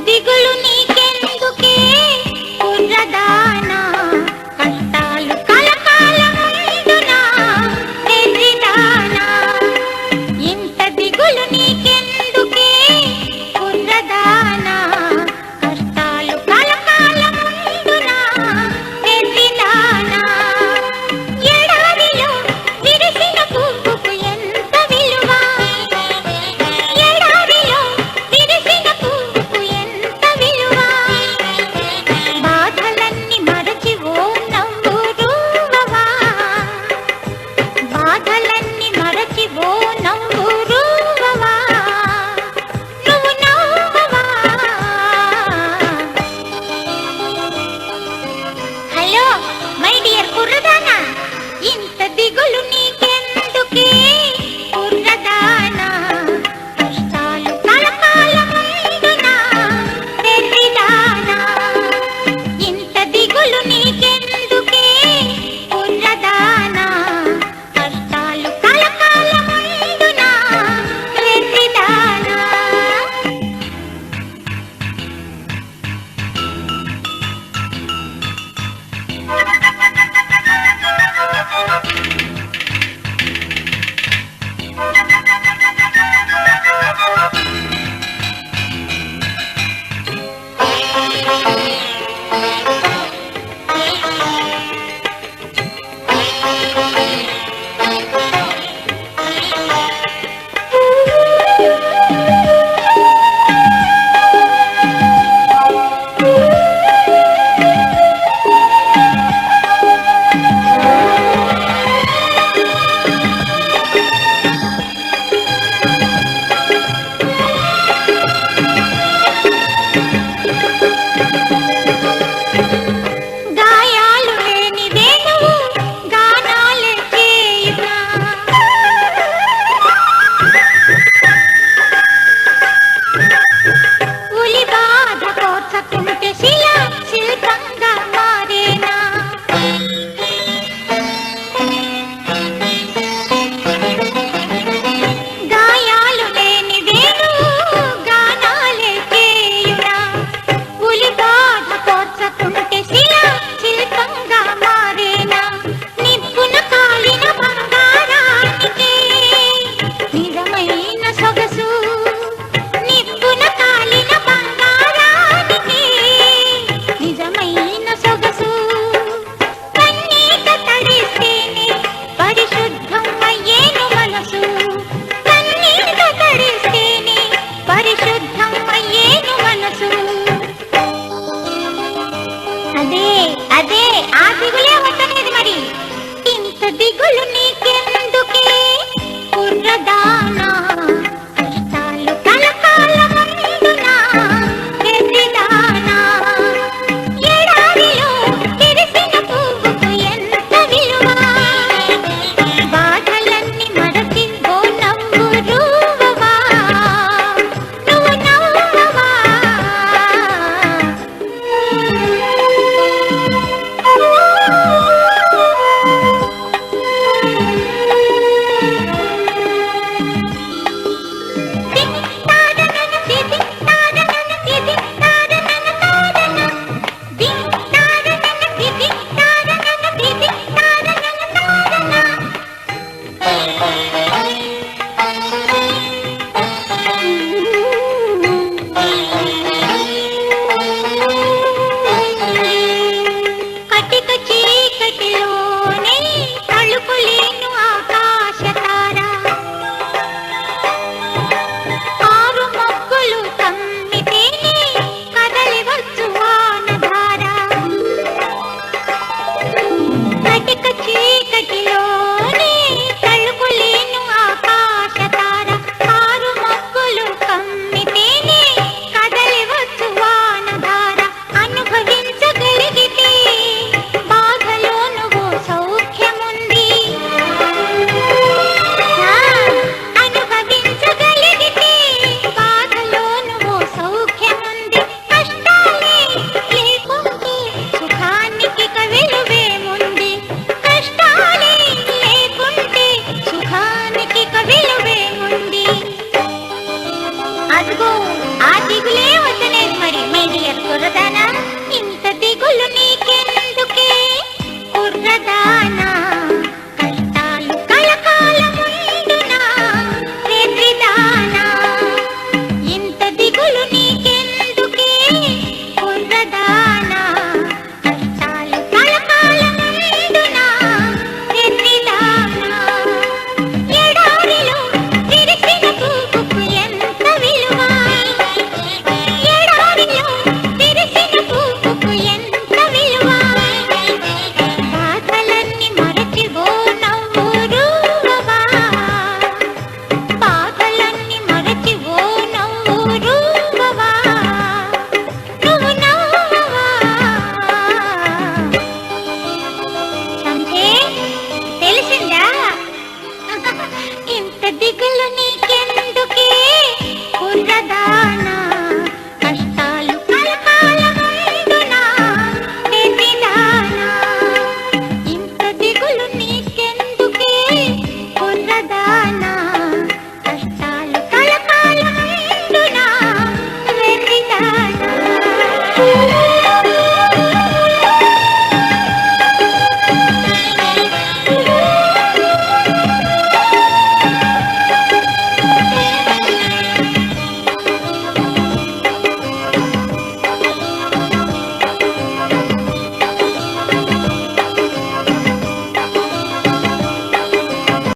దిగులు నీకెందుకే కుర్రదానా, కష్టాలు కలకాలముందునా ఎర్రిదానా. ఇంత దిగులు నీకెందుకే కుర్రదానా, కష్టాలు కలకాలముందునా ఎర్రిదానా. ఎడారిలో విరిసిన పువ్వుకు ఎంత విలువ, ఎడారిలో విరిసిన పువ్వుకు ఎంత విలువ. బాధలన్నీ మరచి ఓ నవ్వు రూవవా, బాధలన్నీ మరచి ఓ నవ్వు రూవవా, నువ్వు నవ్వవా. హలో మై డియర్ కుర్రదానా, ఇంత దిగులు నీకెందుకే కుర్రదానా, కష్టాలు కలకాలముందునా ఎర్రిదానా. ఇంత దిగులు నీకెందుకే కుర్రదానా, కష్టాలు కలకాలముందునా ఎర్రిదానా. గాయాలు లేని వేణువు గానాలే చేయునా, ఉలి బాధ కోర్చకుంటే శిలా శిల్పంగా మారేనా. గాయాలు లేని వేణువు గానాలే చేయునా, ఉలి బాధ కోర్చకుంటే శిలా శిల్పంగా మారేనా. నిప్పున కాలిన బంగారానికే నిజమైన సొగసు, నిప్పున కాలిన బంగారానికే నిజమైన సొగసు. కన్నీట తడిస్తేనే పరిశుద్ధం అయ్యేను మనసు, కన్నీట తడిస్తేనే పరిశుద్ధం అయ్యేను మనసు. అదే అదే ఆ దిగులే వద్దనేది మరి. ఇంత దిగులు నీకెందుకే కుర్రదానా, కష్టాలు కలకాలముందునా ఎర్రిదానా. ఎడారిలో విరిసిన పువ్వుకు ఎంత విలువ, బాధలన్నీ మరచి ఓ నవ్వు రూవవా, నువ్వు నవ్వవా.